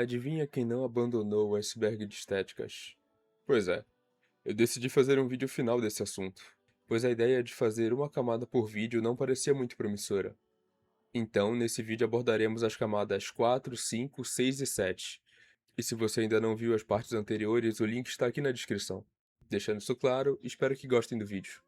Adivinha quem não abandonou o iceberg de estéticas? Pois é, eu decidi fazer um vídeo final desse assunto, pois a ideia de fazer uma camada por vídeo não parecia muito promissora. Então, nesse vídeo abordaremos as camadas 4, 5, 6 e 7. E se você ainda não viu as partes anteriores, o link está aqui na descrição. Deixando isso claro, espero que gostem do vídeo.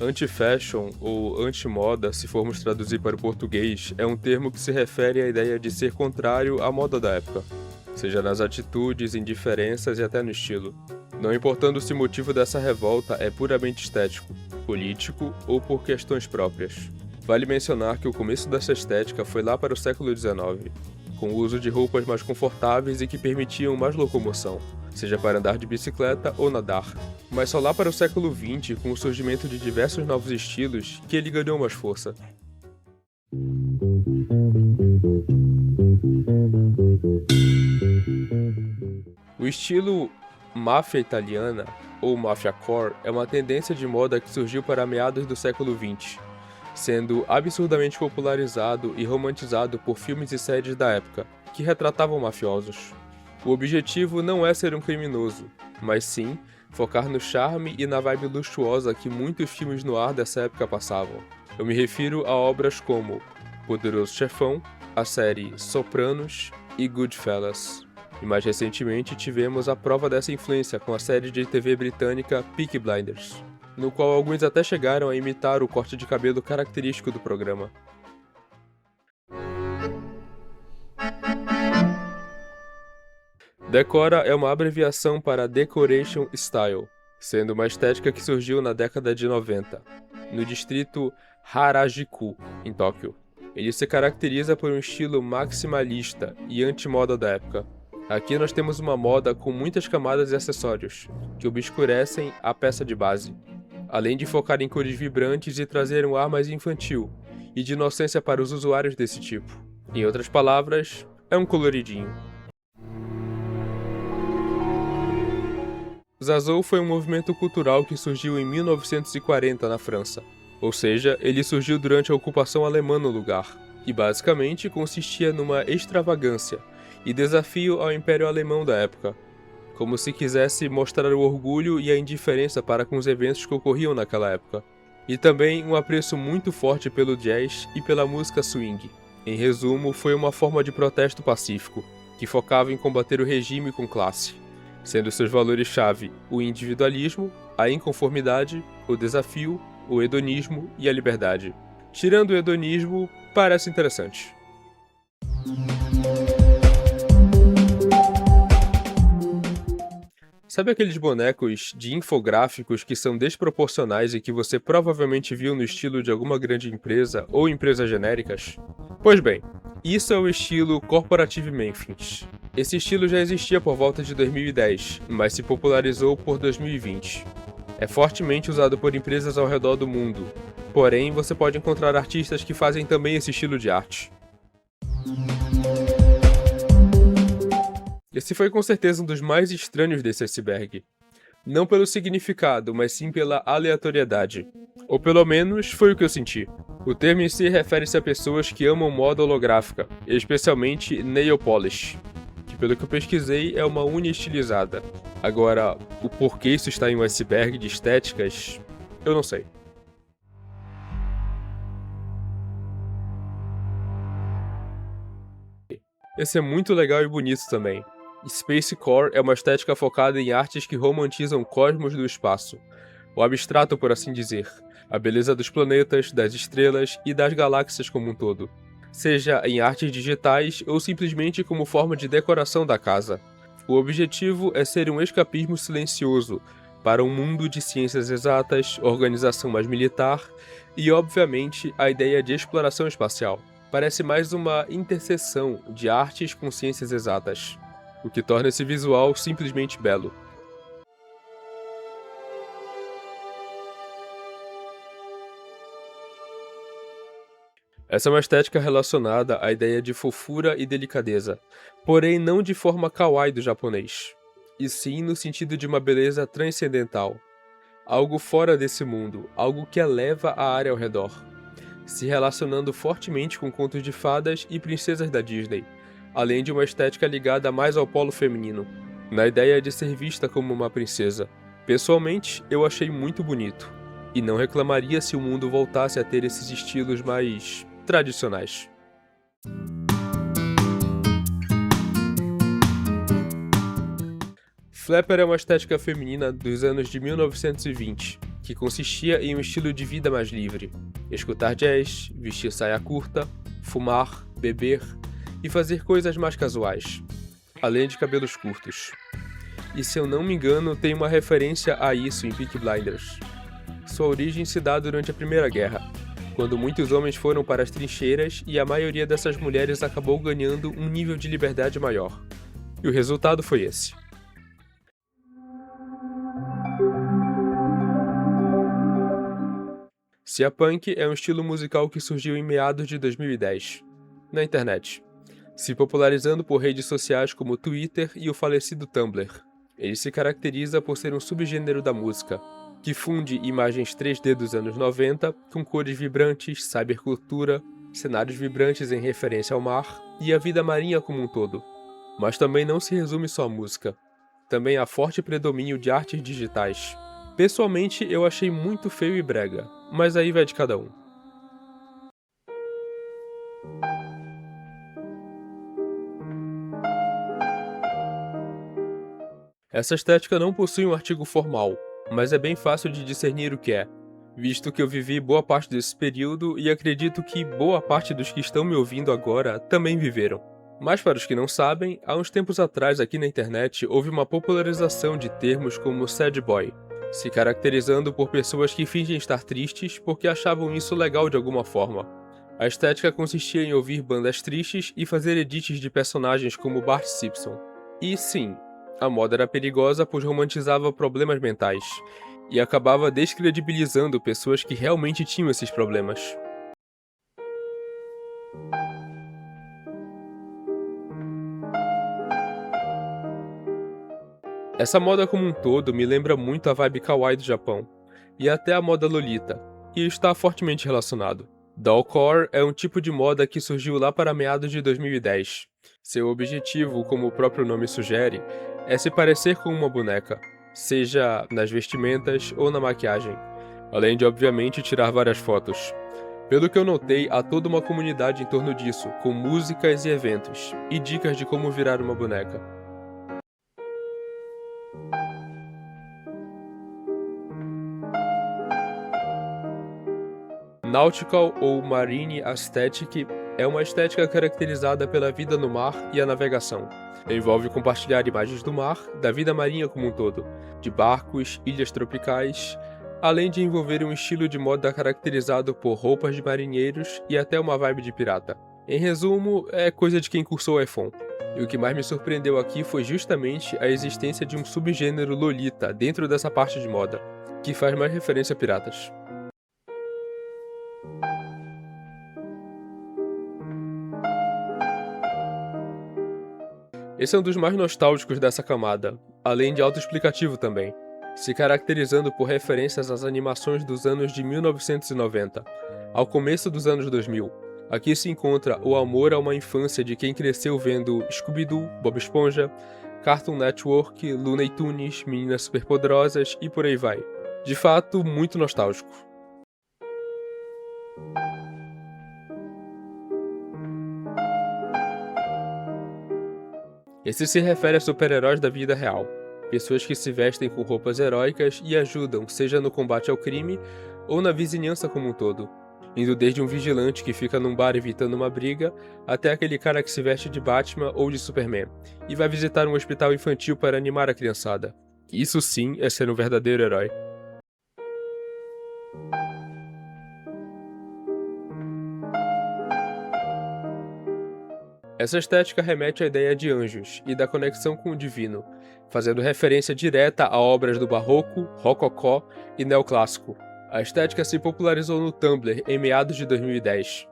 Anti-fashion ou anti-moda, se formos traduzir para o português, é um termo que se refere à ideia de ser contrário à moda da época, seja nas atitudes, indiferenças e até no estilo. Não importando se o motivo dessa revolta é puramente estético, político ou por questões próprias. Vale mencionar que o começo dessa estética foi lá para o século XIX, com o uso de roupas mais confortáveis e que permitiam mais locomoção, seja para andar de bicicleta ou nadar. Mas só lá para o século XX, com o surgimento de diversos novos estilos, que ele ganhou mais força. O estilo máfia italiana, ou mafiacore, é uma tendência de moda que surgiu para meados do século XX, sendo absurdamente popularizado e romantizado por filmes e séries da época, que retratavam mafiosos. O objetivo não é ser um criminoso, mas sim focar no charme e na vibe luxuosa que muitos filmes no ar dessa época passavam. Eu me refiro a obras como Poderoso Chefão, a série Sopranos e Goodfellas. E mais recentemente tivemos a prova dessa influência com a série de TV britânica Peaky Blinders, no qual alguns até chegaram a imitar o corte de cabelo característico do programa. Decora é uma abreviação para Decoration Style, sendo uma estética que surgiu na década de 90, no distrito Harajuku, em Tóquio. Ele se caracteriza por um estilo maximalista e anti-moda da época. Aqui nós temos uma moda com muitas camadas e acessórios, que obscurecem a peça de base, além de focar em cores vibrantes e trazer um ar mais infantil e de inocência para os usuários desse tipo. Em outras palavras, é um coloridinho. Zazou foi um movimento cultural que surgiu em 1940 na França, ou seja, ele surgiu durante a ocupação alemã no lugar, e basicamente consistia numa extravagância e desafio ao Império Alemão da época, como se quisesse mostrar o orgulho e a indiferença para com os eventos que ocorriam naquela época, e também um apreço muito forte pelo jazz e pela música swing. Em resumo, foi uma forma de protesto pacífico, que focava em combater o regime com classe, sendo seus valores-chave o individualismo, a inconformidade, o desafio, o hedonismo e a liberdade. Tirando o hedonismo, parece interessante. Sabe aqueles bonecos de infográficos que são desproporcionais e que você provavelmente viu no estilo de alguma grande empresa ou empresas genéricas? Pois bem, isso é o estilo Corporative Memphis. Esse estilo já existia por volta de 2010, mas se popularizou por 2020. É fortemente usado por empresas ao redor do mundo, porém você pode encontrar artistas que fazem também esse estilo de arte. Esse foi com certeza um dos mais estranhos desse iceberg. Não pelo significado, mas sim pela aleatoriedade. Ou pelo menos foi o que eu senti. O termo em si refere-se a pessoas que amam moda holográfica, especialmente nail polish, que pelo que eu pesquisei é uma unha estilizada. Agora, o porquê isso está em um iceberg de estéticas, eu não sei. Esse é muito legal e bonito também. Spacecore é uma estética focada em artes que romantizam o cosmos do espaço, o abstrato por assim dizer, a beleza dos planetas, das estrelas e das galáxias como um todo, seja em artes digitais ou simplesmente como forma de decoração da casa. O objetivo é ser um escapismo silencioso para um mundo de ciências exatas, organização mais militar e, obviamente, a ideia de exploração espacial. Parece mais uma interseção de artes com ciências exatas, o que torna esse visual simplesmente belo. Essa é uma estética relacionada à ideia de fofura e delicadeza, porém não de forma kawaii do japonês, e sim no sentido de uma beleza transcendental. algo fora desse mundo, algo que eleva a área ao redor, se relacionando fortemente com contos de fadas e princesas da Disney, além de uma estética ligada mais ao polo feminino, na ideia de ser vista como uma princesa. Pessoalmente, eu achei muito bonito, e não reclamaria se o mundo voltasse a ter esses estilos mais tradicionais. Flapper é uma estética feminina dos anos de 1920, que consistia em um estilo de vida mais livre: escutar jazz, vestir saia curta, fumar, beber e fazer coisas mais casuais, além de cabelos curtos. E se eu não me engano, tem uma referência a isso em Peaky Blinders. Sua origem se dá durante a Primeira Guerra, quando muitos homens foram para as trincheiras e a maioria dessas mulheres acabou ganhando um nível de liberdade maior. E o resultado foi esse. Sia Punk é um estilo musical que surgiu em meados de 2010, na internet, se popularizando por redes sociais como o Twitter e o falecido Tumblr. Ele se caracteriza por ser um subgênero da música, que funde imagens 3D dos anos 90 com cores vibrantes, cybercultura, cenários vibrantes em referência ao mar e a vida marinha como um todo. Mas também não se resume só à música. Também há forte predomínio de artes digitais. Pessoalmente, eu achei muito feio e brega, mas aí vai de cada um. Essa estética não possui um artigo formal, mas é bem fácil de discernir o que é, visto que eu vivi boa parte desse período e acredito que boa parte dos que estão me ouvindo agora também viveram. Mas para os que não sabem, há uns tempos atrás aqui na internet houve uma popularização de termos como sad boy, se caracterizando por pessoas que fingem estar tristes porque achavam isso legal de alguma forma. A estética consistia em ouvir bandas tristes e fazer edits de personagens como Bart Simpson. E sim, a moda era perigosa pois romantizava problemas mentais, e acabava descredibilizando pessoas que realmente tinham esses problemas. Essa moda como um todo me lembra muito a vibe kawaii do Japão, e até a moda Lolita, e está fortemente relacionado. Dollcore é um tipo de moda que surgiu lá para meados de 2010. Seu objetivo, como o próprio nome sugere, é se parecer com uma boneca, seja nas vestimentas ou na maquiagem, além de obviamente tirar várias fotos. Pelo que eu notei, há toda uma comunidade em torno disso, com músicas e eventos, e dicas de como virar uma boneca. Nautical ou Marine Aesthetic é uma estética caracterizada pela vida no mar e a navegação. Envolve compartilhar imagens do mar, da vida marinha como um todo, de barcos, ilhas tropicais, além de envolver um estilo de moda caracterizado por roupas de marinheiros e até uma vibe de pirata. Em resumo, é coisa de quem cursou o iPhone. E o que mais me surpreendeu aqui foi justamente a existência de um subgênero Lolita dentro dessa parte de moda, que faz mais referência a piratas. Esse é um dos mais nostálgicos dessa camada, além de autoexplicativo também, se caracterizando por referências às animações dos anos de 1990, ao começo dos anos 2000. Aqui se encontra o amor a uma infância de quem cresceu vendo Scooby-Doo, Bob Esponja, Cartoon Network, Looney Tunes, Meninas Superpoderosas e por aí vai. De fato, muito nostálgico. Esse se refere a super-heróis da vida real, pessoas que se vestem com roupas heróicas e ajudam, seja no combate ao crime ou na vizinhança como um todo, indo desde um vigilante que fica num bar evitando uma briga, até aquele cara que se veste de Batman ou de Superman, e vai visitar um hospital infantil para animar a criançada. Isso sim é ser um verdadeiro herói. Essa estética remete à ideia de anjos e da conexão com o divino, fazendo referência direta a obras do Barroco, Rococó e Neoclássico. A estética se popularizou no Tumblr em meados de 2010,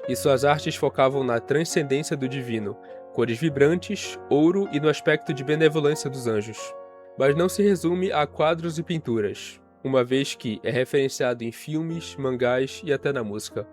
e suas artes focavam na transcendência do divino, cores vibrantes, ouro e no aspecto de benevolência dos anjos. Mas não se resume a quadros e pinturas. uma vez que é referenciado em filmes, mangás e até na música.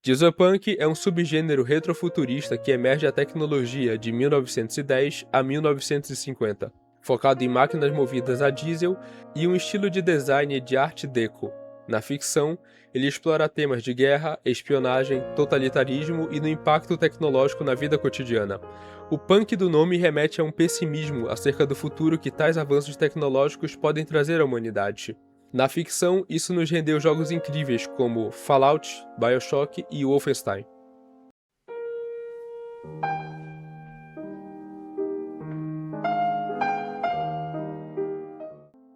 Dieselpunk é um subgênero retrofuturista que emerge a tecnologia de 1910 a 1950, focado em máquinas movidas a diesel e um estilo de design de Art Deco. Na ficção, ele explora temas de guerra, espionagem, totalitarismo e no impacto tecnológico na vida cotidiana. O punk do nome remete a um pessimismo acerca do futuro que tais avanços tecnológicos podem trazer à humanidade. Na ficção, isso nos rendeu jogos incríveis como Fallout, BioShock e Wolfenstein.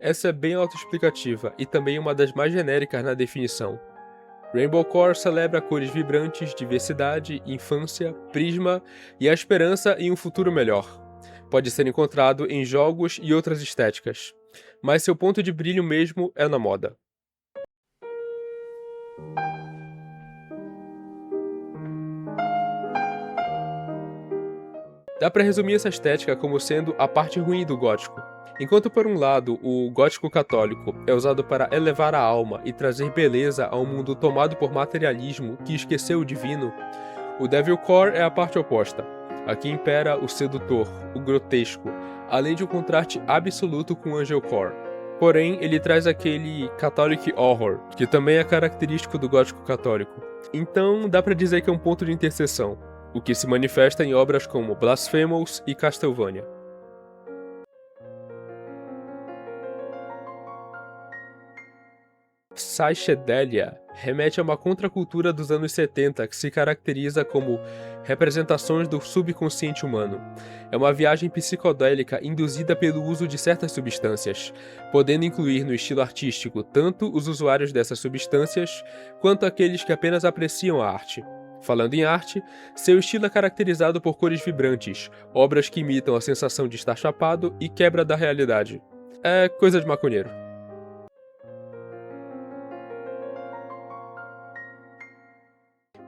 Essa é bem autoexplicativa e também uma das mais genéricas na definição. Rainbow Core celebra cores vibrantes, diversidade, infância, prisma e a esperança em um futuro melhor. Pode ser encontrado em jogos e outras estéticas, mas seu ponto de brilho mesmo é na moda. Dá para resumir essa estética como sendo a parte ruim do gótico. Enquanto por um lado o gótico católico é usado para elevar a alma e trazer beleza a um mundo tomado por materialismo que esqueceu o divino, o Devilcore é a parte oposta. Aqui impera o sedutor, o grotesco, além de um contraste absoluto com o Angelcore. Porém, ele traz aquele Catholic Horror, que também é característico do gótico católico. Então, dá pra dizer que é um ponto de interseção, o que se manifesta em obras como Blasphemous e Castlevania. Psychedelia remete a uma contracultura dos anos 70 que se caracteriza como representações do subconsciente humano. É uma viagem psicodélica induzida pelo uso de certas substâncias, podendo incluir no estilo artístico tanto os usuários dessas substâncias quanto aqueles que apenas apreciam a arte. Falando em arte, seu estilo é caracterizado por cores vibrantes, obras que imitam a sensação de estar chapado e quebra da realidade. É coisa de maconheiro.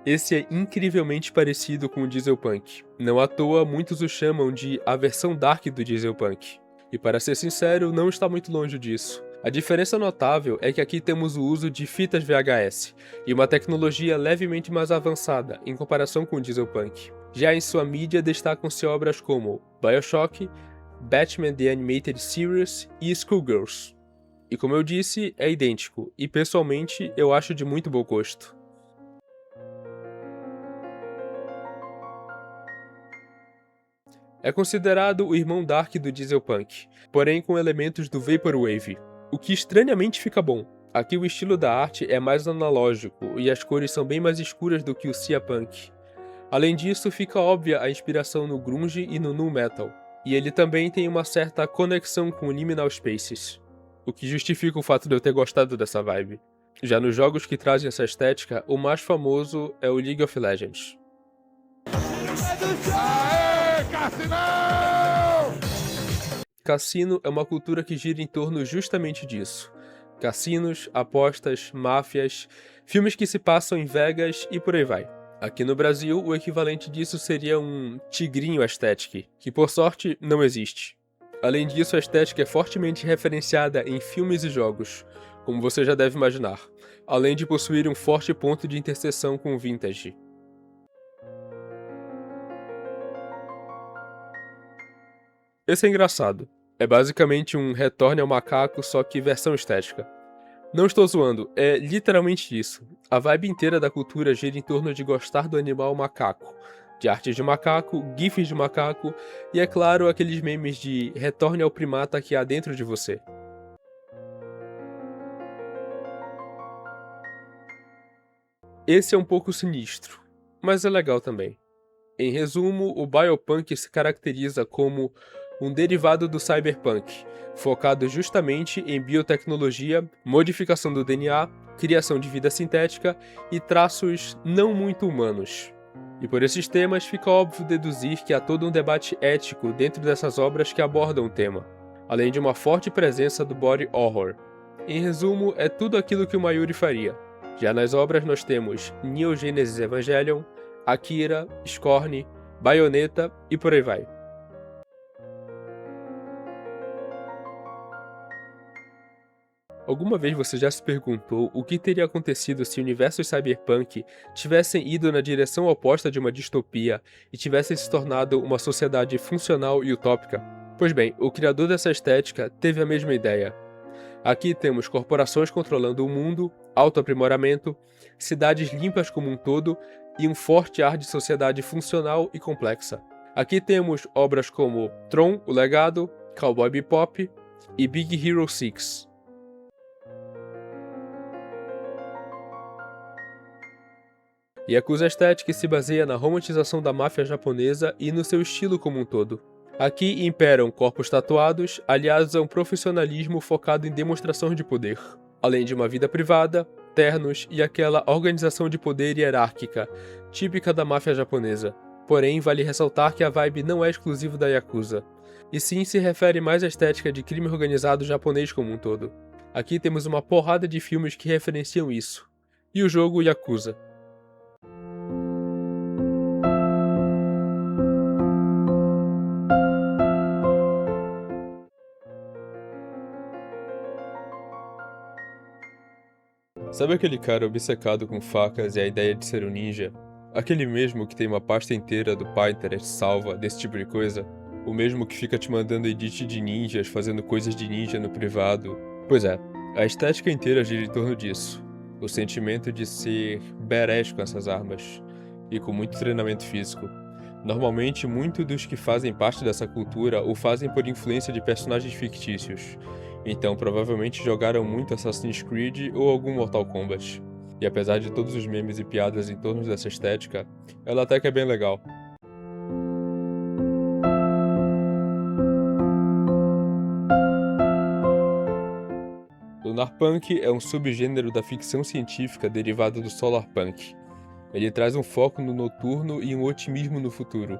Esse é incrivelmente parecido com o Dieselpunk. Não à toa, muitos o chamam de a versão dark do Dieselpunk. E para ser sincero, não está muito longe disso. A diferença notável é que aqui temos o uso de fitas VHS, e uma tecnologia levemente mais avançada em comparação com o Dieselpunk. Já em sua mídia destacam-se obras como BioShock, Batman The Animated Series e Skullgirls. E como eu disse, é idêntico, e pessoalmente eu acho de muito bom gosto. É considerado o irmão Dark do Dieselpunk, porém com elementos do Vaporwave, o que estranhamente fica bom. Aqui o estilo da arte é mais analógico e as cores são bem mais escuras do que o Seapunk. Além disso, fica óbvia a inspiração no grunge e no nu metal, e ele também tem uma certa conexão com o Liminal Spaces, o que justifica o fato de eu ter gostado dessa vibe. Já nos jogos que trazem essa estética, o mais famoso é o League of Legends. Cassino é uma cultura que gira em torno justamente disso. Cassinos, apostas, máfias, filmes que se passam em Vegas e por aí vai. Aqui no Brasil, o equivalente disso seria um tigrinho aesthetic, que por sorte não existe. Além disso, a estética é fortemente referenciada em filmes e jogos, como você já deve imaginar, além de possuir um forte ponto de interseção com o vintage. Esse é engraçado. É basicamente um Retorne ao Macaco, só que versão estética. Não estou zoando, é literalmente isso. A vibe inteira da cultura gira em torno de gostar do animal macaco, de artes de macaco, gifs de macaco e, é claro, aqueles memes de retorne ao primata que há dentro de você. Esse é um pouco sinistro, mas é legal também. Em resumo, o Biopunk se caracteriza como um derivado do Cyberpunk, focado justamente em biotecnologia, modificação do DNA, criação de vida sintética e traços não muito humanos. E por esses temas fica óbvio deduzir que há todo um debate ético dentro dessas obras que abordam o tema, além de uma forte presença do body horror. Em resumo, é tudo aquilo que o Mayuri faria. Já nas obras nós temos Neon Genesis Evangelion, Akira, Scorn, Bayonetta e por aí vai. Alguma vez você já se perguntou o que teria acontecido se universos cyberpunk tivessem ido na direção oposta de uma distopia e tivessem se tornado uma sociedade funcional e utópica? Pois bem, o criador dessa estética teve a mesma ideia. Aqui temos corporações controlando o mundo, autoaprimoramento, cidades limpas como um todo e um forte ar de sociedade funcional e complexa. Aqui temos obras como Tron, O Legado, Cowboy Bebop e Big Hero 6. Yakuza Aesthetic se baseia na romantização da máfia japonesa e no seu estilo como um todo. Aqui imperam corpos tatuados, aliados a um profissionalismo focado em demonstração de poder, além de uma vida privada, ternos e aquela organização de poder hierárquica, típica da máfia japonesa. Porém, vale ressaltar que a vibe não é exclusiva da Yakuza, e sim se refere mais à estética de crime organizado japonês como um todo. Aqui temos uma porrada de filmes que referenciam isso. E o jogo Yakuza. Sabe aquele cara obcecado com facas e a ideia de ser um ninja? Aquele mesmo que tem uma pasta inteira do Pinterest salva desse tipo de coisa? O mesmo que fica te mandando edit de ninjas fazendo coisas de ninja no privado? Pois é, a estética inteira gira em torno disso. O sentimento de ser badass com essas armas. E com muito treinamento físico. Normalmente, muitos dos que fazem parte dessa cultura o fazem por influência de personagens fictícios. Então provavelmente jogaram muito Assassin's Creed ou algum Mortal Kombat. E apesar de todos os memes e piadas em torno dessa estética, ela até que é bem legal. Lunarpunk é um subgênero da ficção científica derivado do Solarpunk. Ele traz um foco no noturno e um otimismo no futuro.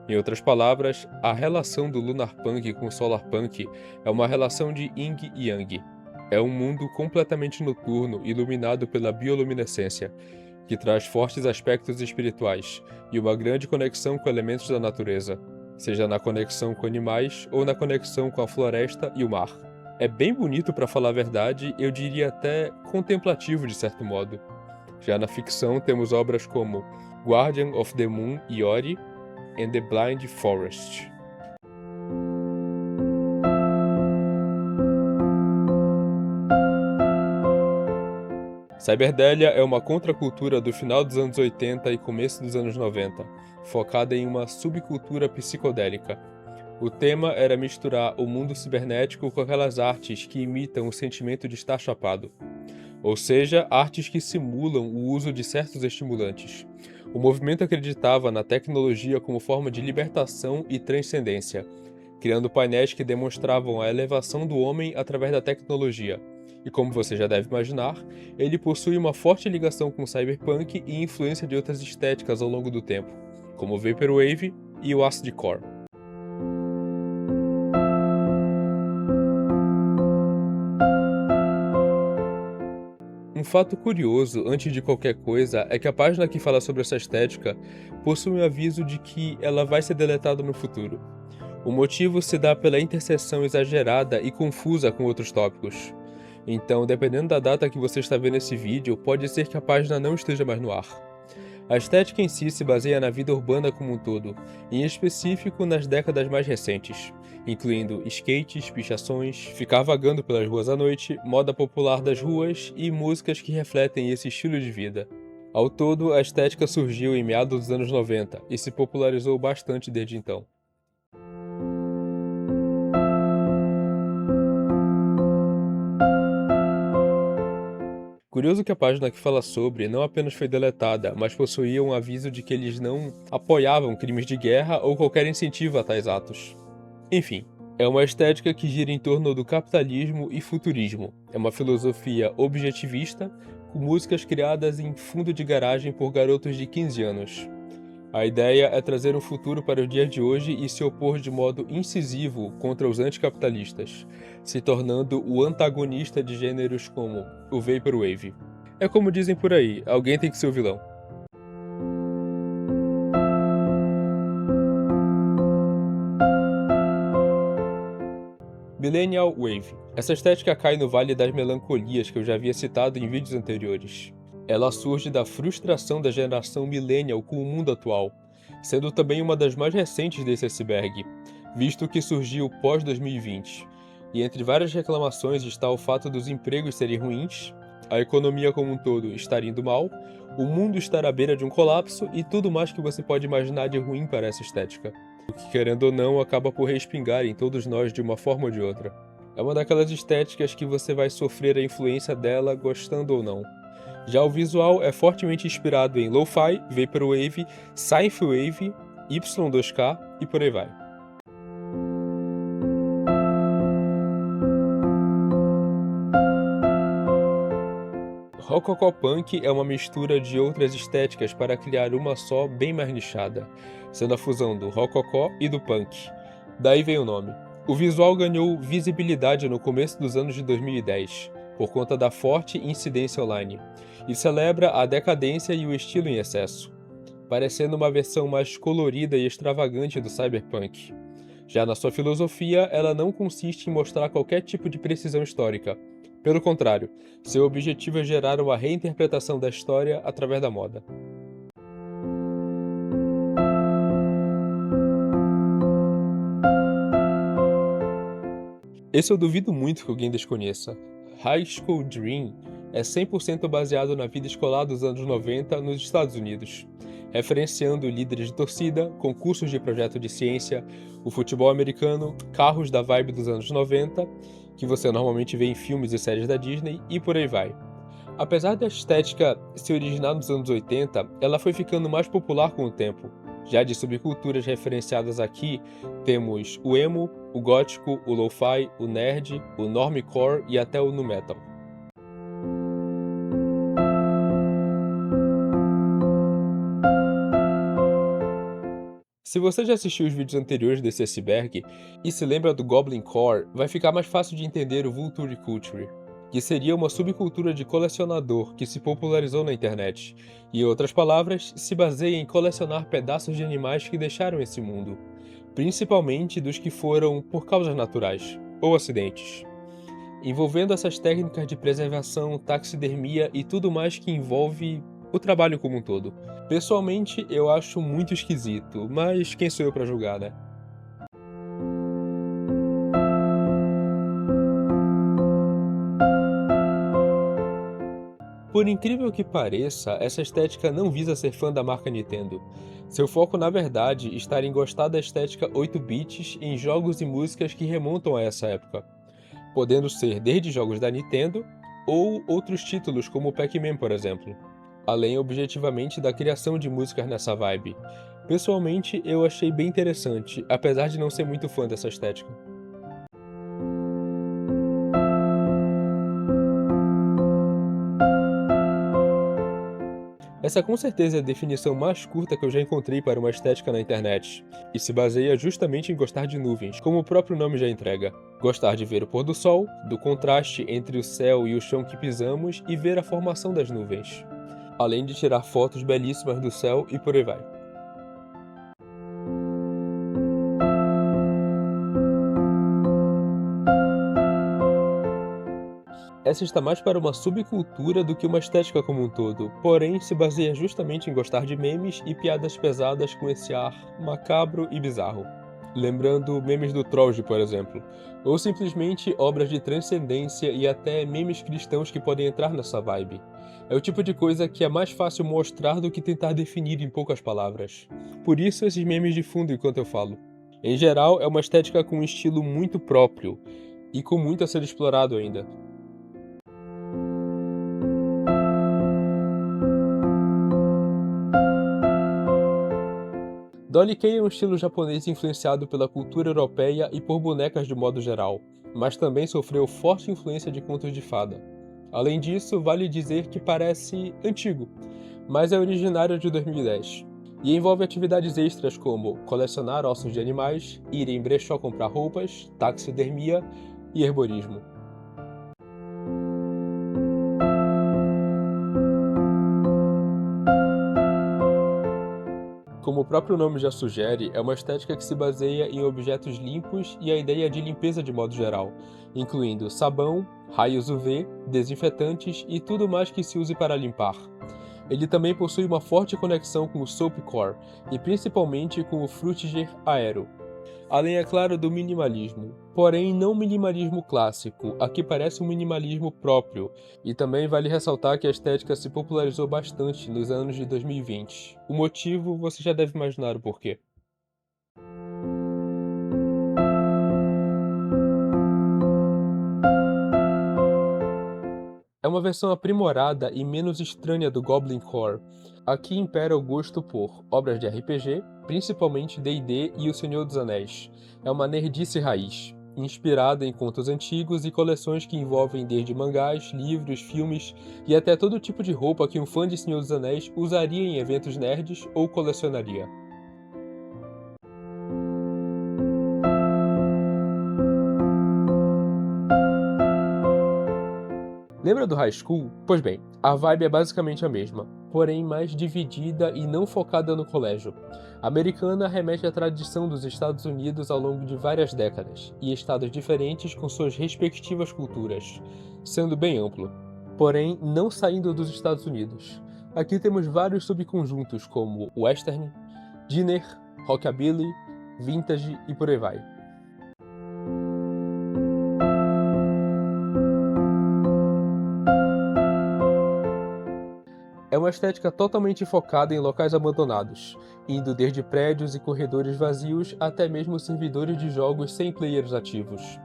Em outras palavras, a relação do Lunarpunk com o Solarpunk é uma relação de Yin e Yang. É um mundo completamente noturno, iluminado pela bioluminescência, que traz fortes aspectos espirituais e uma grande conexão com elementos da natureza, seja na conexão com animais ou na conexão com a floresta e o mar. É bem bonito para falar a verdade, eu diria até contemplativo de certo modo. Já na ficção temos obras como Guardian of the Moon e Ori, and the Blind Forest. Cyberdelia é uma contracultura do final dos anos 80 e começo dos anos 90, focada em uma subcultura psicodélica. O tema era misturar o mundo cibernético com aquelas artes que imitam o sentimento de estar chapado, ou seja, artes que simulam o uso de certos estimulantes. O movimento acreditava na tecnologia como forma de libertação e transcendência, criando painéis que demonstravam a elevação do homem através da tecnologia. E como você já deve imaginar, ele possui uma forte ligação com o cyberpunk e influência de outras estéticas ao longo do tempo, como o Vaporwave e o Acid Core. Um fato curioso, antes de qualquer coisa, é que a página que fala sobre essa estética possui um aviso de que ela vai ser deletada no futuro. O motivo se dá pela interseção exagerada e confusa com outros tópicos. Então, dependendo da data que você está vendo esse vídeo, pode ser que a página não esteja mais no ar. A estética em si se baseia na vida urbana como um todo, em específico nas décadas mais recentes, incluindo skates, pichações, ficar vagando pelas ruas à noite, moda popular das ruas e músicas que refletem esse estilo de vida. Ao todo, a estética surgiu em meados dos anos 90 e se popularizou bastante desde então. Curioso que a página que fala sobre não apenas foi deletada, mas possuía um aviso de que eles não apoiavam crimes de guerra ou qualquer incentivo a tais atos. Enfim, é uma estética que gira em torno do capitalismo e futurismo. É uma filosofia objetivista, com músicas criadas em fundo de garagem por garotos de 15 anos. A ideia é trazer um futuro para o dia de hoje e se opor de modo incisivo contra os anticapitalistas, se tornando o antagonista de gêneros como o Vaporwave. É como dizem por aí, alguém tem que ser o vilão. Millennial Wave. Essa estética cai no vale das melancolias que eu já havia citado em vídeos anteriores. Ela surge da frustração da geração millennial com o mundo atual, sendo também uma das mais recentes desse iceberg, visto que surgiu pós-2020. E entre várias reclamações está o fato dos empregos serem ruins, a economia como um todo estar indo mal, o mundo estar à beira de um colapso e tudo mais que você pode imaginar de ruim para essa estética. O que, querendo ou não, acaba por respingar em todos nós de uma forma ou de outra. É uma daquelas estéticas que você vai sofrer a influência dela gostando ou não. Já o visual é fortemente inspirado em Lo-Fi, Vaporwave, Synthwave, Y2K e por aí vai. Rococó Punk é uma mistura de outras estéticas para criar uma só bem mais nichada, sendo a fusão do rococó e do punk. Daí vem o nome. O visual ganhou visibilidade no começo dos anos de 2010, por conta da forte incidência online, e celebra a decadência e o estilo em excesso, parecendo uma versão mais colorida e extravagante do cyberpunk. Já na sua filosofia, ela não consiste em mostrar qualquer tipo de precisão histórica. Pelo contrário, seu objetivo é gerar uma reinterpretação da história através da moda. Esse eu duvido muito que alguém desconheça. High School Dream é 100% baseado na vida escolar dos anos 90 nos Estados Unidos, referenciando líderes de torcida, concursos de projeto de ciência, o futebol americano, carros da vibe dos anos 90, que você normalmente vê em filmes e séries da Disney, e por aí vai. Apesar da estética se originar nos anos 80, ela foi ficando mais popular com o tempo. Já de subculturas referenciadas aqui, temos o emo, o gótico, o lo-fi, o nerd, o normcore e até o nu metal. Se você já assistiu os vídeos anteriores desse iceberg e se lembra do Goblin Core, vai ficar mais fácil de entender o Vulture Culture, que seria uma subcultura de colecionador que se popularizou na internet, e em outras palavras, se baseia em colecionar pedaços de animais que deixaram esse mundo, principalmente dos que foram por causas naturais, ou acidentes, envolvendo essas técnicas de preservação, taxidermia e tudo mais que envolve o trabalho como um todo. Pessoalmente, eu acho muito esquisito, mas quem sou eu pra julgar, né? Por incrível que pareça, essa estética não visa ser fã da marca Nintendo. Seu foco, na verdade, está em gostar da estética 8 bits em jogos e músicas que remontam a essa época, podendo ser desde jogos da Nintendo ou outros títulos como Pac-Man, por exemplo, além objetivamente da criação de músicas nessa vibe. Pessoalmente, eu achei bem interessante, apesar de não ser muito fã dessa estética. Essa com certeza é a definição mais curta que eu já encontrei para uma estética na internet, e se baseia justamente em gostar de nuvens, como o próprio nome já entrega. Gostar de ver o pôr do sol, do contraste entre o céu e o chão que pisamos e ver a formação das nuvens, além de tirar fotos belíssimas do céu e por aí vai. Essa está mais para uma subcultura do que uma estética como um todo, porém se baseia justamente em gostar de memes e piadas pesadas com esse ar macabro e bizarro. Lembrando memes do Trollge, por exemplo, ou simplesmente obras de transcendência e até memes cristãos que podem entrar nessa vibe. É o tipo de coisa que é mais fácil mostrar do que tentar definir em poucas palavras. Por isso esses memes de fundo enquanto eu falo. Em geral, é uma estética com um estilo muito próprio e com muito a ser explorado ainda. Dolly Kay é um estilo japonês influenciado pela cultura europeia e por bonecas de modo geral, mas também sofreu forte influência de contos de fada. Além disso, vale dizer que parece antigo, mas é originário de 2010, e envolve atividades extras como colecionar ossos de animais, ir em brechó comprar roupas, taxidermia e herborismo. Como Como o próprio nome já sugere, é uma estética que se baseia em objetos limpos e a ideia de limpeza de modo geral, incluindo sabão, raios UV, desinfetantes e tudo mais que se use para limpar. Ele também possui uma forte conexão com o Soapcore e principalmente com o Frutiger Aero. Além, é claro, do minimalismo, porém não minimalismo clássico, aqui parece um minimalismo próprio, e também vale ressaltar que a estética se popularizou bastante nos anos de 2020. O motivo você já deve imaginar o porquê. É uma versão aprimorada e menos estranha do Goblin Core. Aqui impera o gosto por obras de RPG, principalmente D&D e O Senhor dos Anéis. É uma nerdice raiz, inspirada em contos antigos e coleções que envolvem desde mangás, livros, filmes e até todo tipo de roupa que um fã de Senhor dos Anéis usaria em eventos nerds ou colecionaria. Lembra do High School? Pois bem, a vibe é basicamente a mesma, porém mais dividida e não focada no colégio. A americana remete à tradição dos Estados Unidos ao longo de várias décadas, e estados diferentes com suas respectivas culturas, sendo bem amplo. Porém, não saindo dos Estados Unidos. Aqui temos vários subconjuntos como western, diner, rockabilly, vintage e por aí vai. É uma estética totalmente focada em locais abandonados, indo desde prédios e corredores vazios até mesmo servidores de jogos sem players ativos.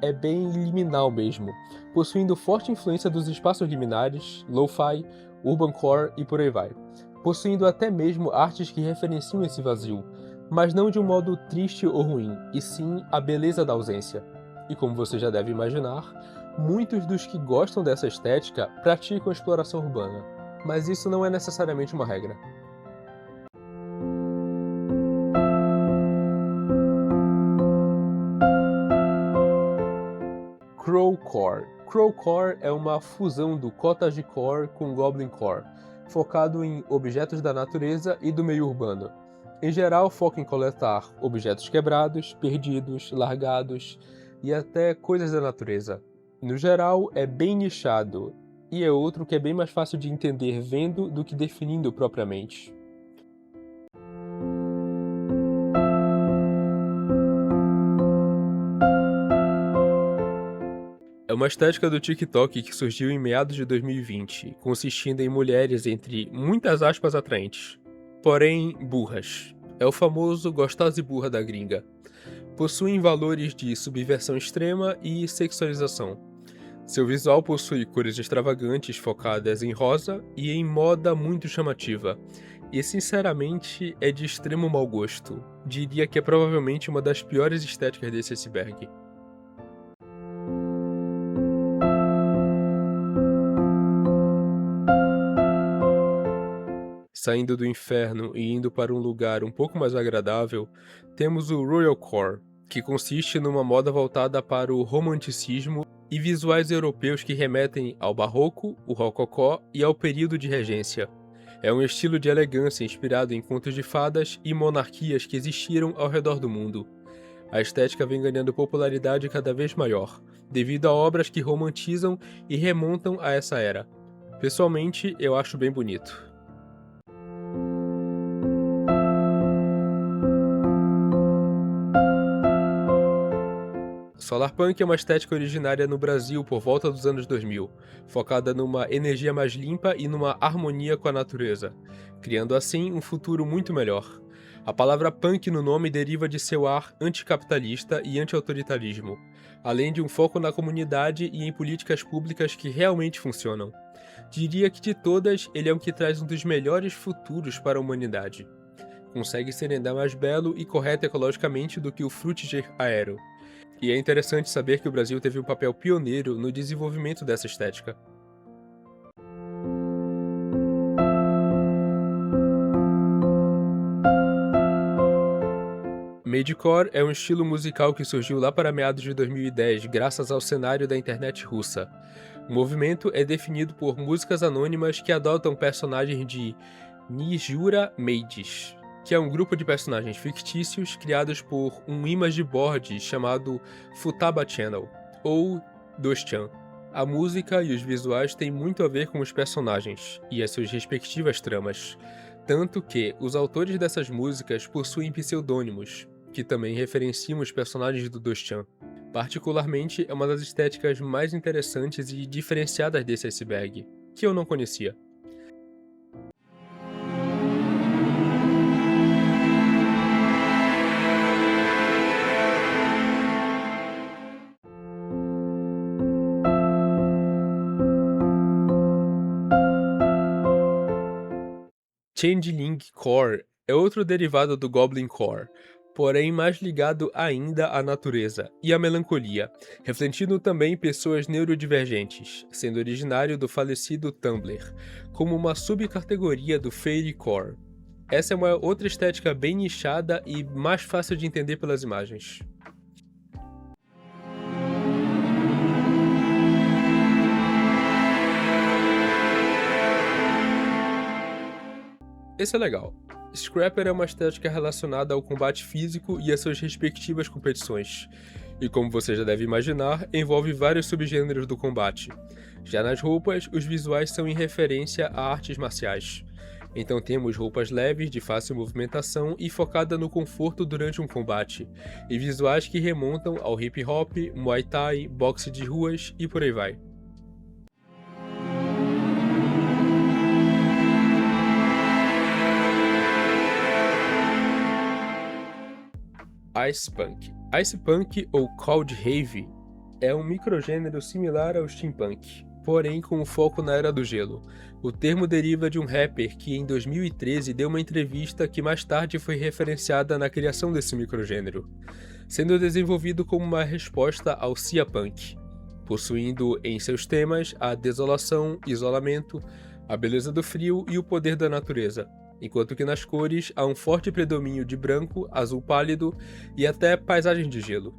É bem liminal mesmo, possuindo forte influência dos espaços liminares, lo-fi, urban core e por aí vai, possuindo até mesmo artes que referenciam esse vazio, mas não de um modo triste ou ruim, e sim a beleza da ausência. E como você já deve imaginar, muitos dos que gostam dessa estética praticam exploração urbana. Mas isso não é necessariamente uma regra. Crowcore. Crowcore é uma fusão do cottagecore com goblincore, focado em objetos da natureza e do meio urbano. Em geral, foca em coletar objetos quebrados, perdidos, largados e até coisas da natureza. No geral, é bem nichado, e é outro que é bem mais fácil de entender vendo do que definindo propriamente. É uma estética do TikTok que surgiu em meados de 2020, consistindo em mulheres entre muitas aspas atraentes, porém burras. É o famoso gostosa e burra da gringa. Possuem valores de subversão extrema e sexualização. Seu visual possui cores extravagantes focadas em rosa e em moda muito chamativa, e sinceramente é de extremo mau gosto. Diria que é provavelmente uma das piores estéticas desse iceberg. Saindo do inferno e indo para um lugar um pouco mais agradável, temos o Royalcore, que consiste numa moda voltada para o romanticismo e visuais europeus que remetem ao barroco, o rococó e ao período de regência. É um estilo de elegância inspirado em contos de fadas e monarquias que existiram ao redor do mundo. A estética vem ganhando popularidade cada vez maior, devido a obras que romantizam e remontam a essa era. Pessoalmente, eu acho bem bonito. Solarpunk é uma estética originária no Brasil por volta dos anos 2000, focada numa energia mais limpa e numa harmonia com a natureza, criando assim um futuro muito melhor. A palavra punk no nome deriva de seu ar anticapitalista e anti-autoritarismo, além de um foco na comunidade e em políticas públicas que realmente funcionam. Diria que de todas, ele é o que traz um dos melhores futuros para a humanidade. Consegue ser ainda mais belo e correto ecologicamente do que o Frutiger Aero. E é interessante saber que o Brasil teve um papel pioneiro no desenvolvimento dessa estética. Madecore é um estilo musical que surgiu lá para meados de 2010 graças ao cenário da internet russa. O movimento é definido por músicas anônimas que adotam personagens de Nijura Maids, que é um grupo de personagens fictícios criados por um image board chamado Futaba Channel, ou 2chan. A música e os visuais têm muito a ver com os personagens e as suas respectivas tramas, tanto que os autores dessas músicas possuem pseudônimos, que também referenciam os personagens do 2chan. Particularmente, é uma das estéticas mais interessantes e diferenciadas desse iceberg, que eu não conhecia. Changeling Core é outro derivado do Goblin Core, porém mais ligado ainda à natureza e à melancolia, refletindo também pessoas neurodivergentes, sendo originário do falecido Tumblr, como uma subcategoria do Fairy Core. Essa é uma outra estética bem nichada e mais fácil de entender pelas imagens. Esse é legal. Scrapper é uma estética relacionada ao combate físico e às suas respectivas competições, e como você já deve imaginar, envolve vários subgêneros do combate. Já nas roupas, os visuais são em referência a artes marciais. Então temos roupas leves, de fácil movimentação e focada no conforto durante um combate, e visuais que remontam ao hip hop, muay thai, boxe de ruas e por aí vai. Ice Punk. Ice Punk ou Cold Rave é um microgênero similar ao steampunk, porém com um foco na Era do Gelo. O termo deriva de um rapper que em 2013 deu uma entrevista que mais tarde foi referenciada na criação desse microgênero, sendo desenvolvido como uma resposta ao Cia Punk, possuindo em seus temas a desolação, isolamento, a beleza do frio e o poder da natureza. Enquanto que nas cores há um forte predomínio de branco, azul pálido e até paisagens de gelo.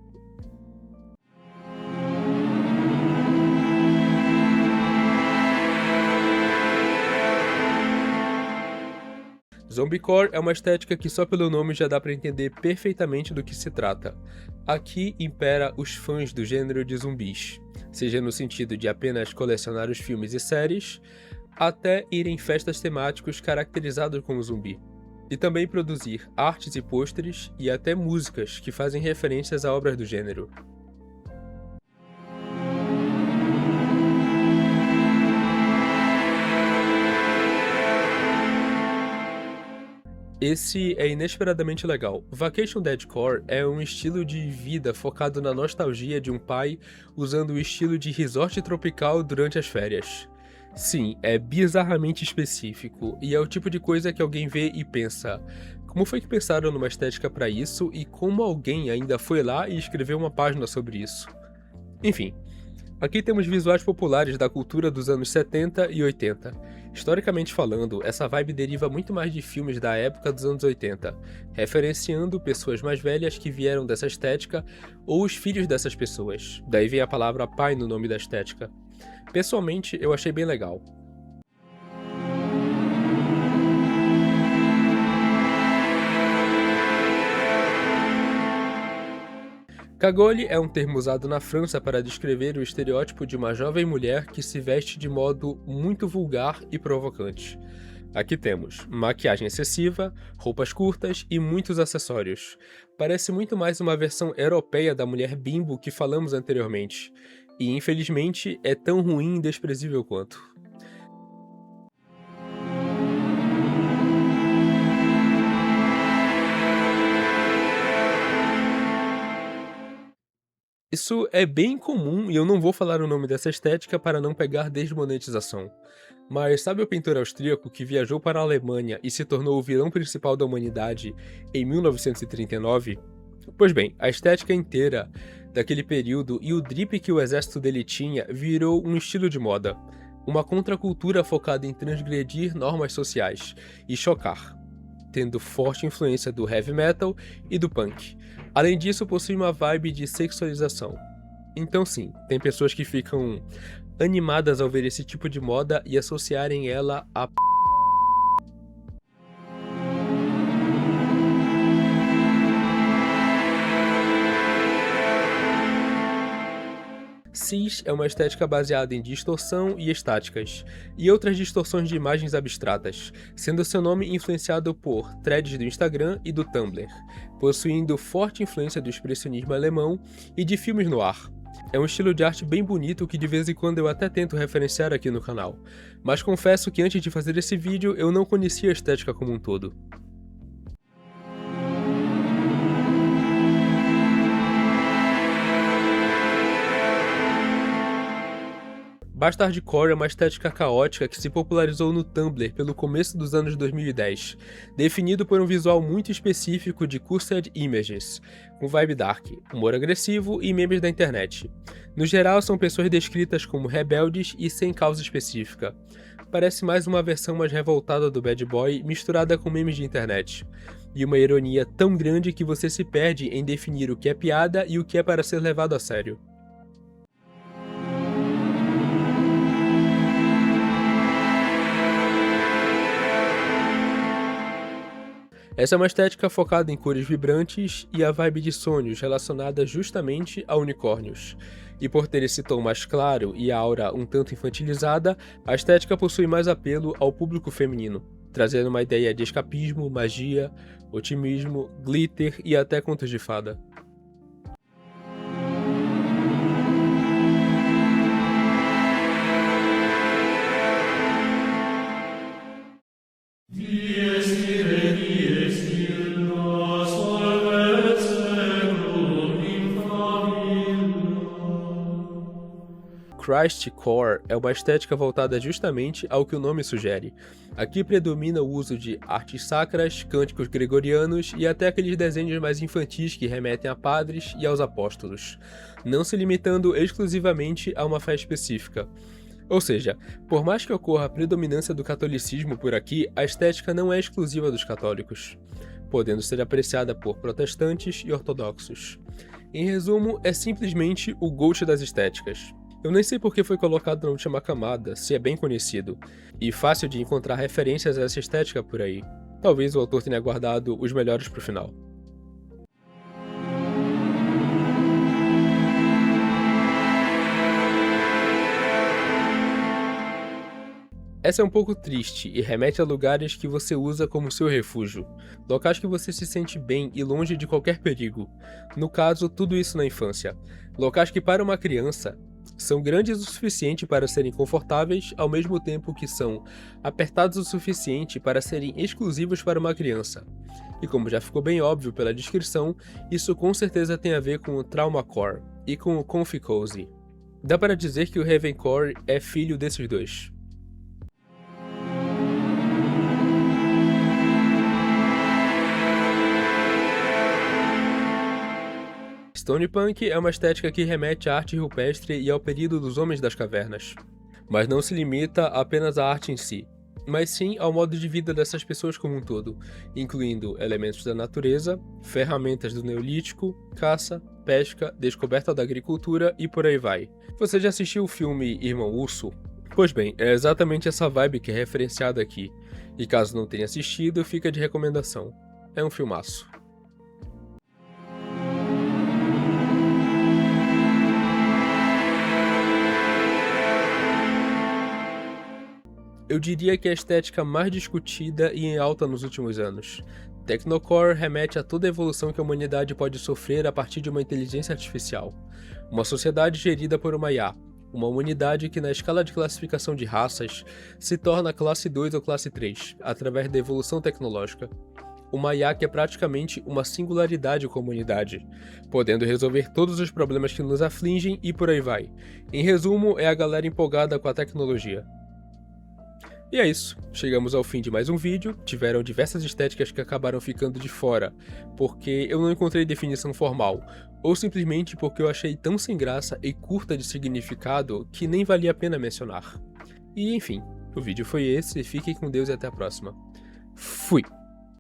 Zombiecore é uma estética que só pelo nome já dá para entender perfeitamente do que se trata. Aqui impera os fãs do gênero de zumbis, seja no sentido de apenas colecionar os filmes e séries, até ir em festas temáticos caracterizados como zumbi, e também produzir artes e pôsteres e até músicas que fazem referências a obras do gênero. Esse é inesperadamente legal. Vacation Deadcore é um estilo de vida focado na nostalgia de um pai usando o estilo de resort tropical durante as férias. Sim, é bizarramente específico, e é o tipo de coisa que alguém vê e pensa: como foi que pensaram numa estética pra isso e como alguém ainda foi lá e escreveu uma página sobre isso? Enfim, aqui temos visuais populares da cultura dos anos 70 e 80. Historicamente falando, essa vibe deriva muito mais de filmes da época dos anos 80, referenciando pessoas mais velhas que vieram dessa estética ou os filhos dessas pessoas. Daí vem a palavra pai no nome da estética. Pessoalmente, eu achei bem legal. Cagole é um termo usado na França para descrever o estereótipo de uma jovem mulher que se veste de modo muito vulgar e provocante. Aqui temos maquiagem excessiva, roupas curtas e muitos acessórios. Parece muito mais uma versão europeia da mulher bimbo que falamos anteriormente, e infelizmente é tão ruim e desprezível quanto. Isso é bem comum e eu não vou falar o nome dessa estética para não pegar desmonetização. Mas sabe o pintor austríaco que viajou para a Alemanha e se tornou o vilão principal da humanidade em 1939? Pois bem, a estética inteira daquele período e o drip que o exército dele tinha virou um estilo de moda, uma contracultura focada em transgredir normas sociais e chocar, tendo forte influência do heavy metal e do punk. Além disso, possui uma vibe de sexualização. Então sim, tem pessoas que ficam animadas ao ver esse tipo de moda e associarem ela a Cis é uma estética baseada em distorção e estáticas, e outras distorções de imagens abstratas, sendo seu nome influenciado por threads do Instagram e do Tumblr, possuindo forte influência do expressionismo alemão e de filmes noir. É um estilo de arte bem bonito que de vez em quando eu até tento referenciar aqui no canal, mas confesso que antes de fazer esse vídeo eu não conhecia a estética como um todo. Bastardcore é uma estética caótica que se popularizou no Tumblr pelo começo dos anos 2010, definido por um visual muito específico de cursed images, com vibe dark, humor agressivo e memes da internet. No geral, são pessoas descritas como rebeldes e sem causa específica. Parece mais uma versão mais revoltada do bad boy misturada com memes de internet. E uma ironia tão grande que você se perde em definir o que é piada e o que é para ser levado a sério. Essa é uma estética focada em cores vibrantes e a vibe de sonhos relacionada justamente a unicórnios. E por ter esse tom mais claro e a aura um tanto infantilizada, a estética possui mais apelo ao público feminino, trazendo uma ideia de escapismo, magia, otimismo, glitter e até contos de fada. Christcore é uma estética voltada justamente ao que o nome sugere. Aqui predomina o uso de artes sacras, cânticos gregorianos e até aqueles desenhos mais infantis que remetem a padres e aos apóstolos, não se limitando exclusivamente a uma fé específica. Ou seja, por mais que ocorra a predominância do catolicismo por aqui, a estética não é exclusiva dos católicos, podendo ser apreciada por protestantes e ortodoxos. Em resumo, é simplesmente o GOAT das estéticas. Eu nem sei por que foi colocado na última camada, se é bem conhecido, e fácil de encontrar referências a essa estética por aí. Talvez o autor tenha guardado os melhores pro final. Essa é um pouco triste e remete a lugares que você usa como seu refúgio, locais que você se sente bem e longe de qualquer perigo. No caso, tudo isso na infância. Locais que para uma criança são grandes o suficiente para serem confortáveis, ao mesmo tempo que são apertados o suficiente para serem exclusivos para uma criança. E como já ficou bem óbvio pela descrição, isso com certeza tem a ver com o Traumacore e com o Comfy Cozy. Dá para dizer que o Heavencore é filho desses dois. Stone Punk é uma estética que remete à arte rupestre e ao período dos Homens das Cavernas, mas não se limita apenas à arte em si, mas sim ao modo de vida dessas pessoas como um todo, incluindo elementos da natureza, ferramentas do Neolítico, caça, pesca, descoberta da agricultura e por aí vai. Você já assistiu o filme Irmão Urso? Pois bem, é exatamente essa vibe que é referenciada aqui, e caso não tenha assistido, fica de recomendação. É um filmaço. Eu diria que é a estética mais discutida e em alta nos últimos anos. Technocore remete a toda a evolução que a humanidade pode sofrer a partir de uma inteligência artificial. Uma sociedade gerida por uma IA, uma humanidade que na escala de classificação de raças se torna classe 2 ou classe 3, através da evolução tecnológica. Uma IA que é praticamente uma singularidade com a humanidade, podendo resolver todos os problemas que nos afligem e por aí vai. Em resumo, é a galera empolgada com a tecnologia. E é isso, chegamos ao fim de mais um vídeo. Tiveram diversas estéticas que acabaram ficando de fora, porque eu não encontrei definição formal, ou simplesmente porque eu achei tão sem graça e curta de significado que nem valia a pena mencionar. E enfim, o vídeo foi esse, fiquem com Deus e até a próxima. Fui!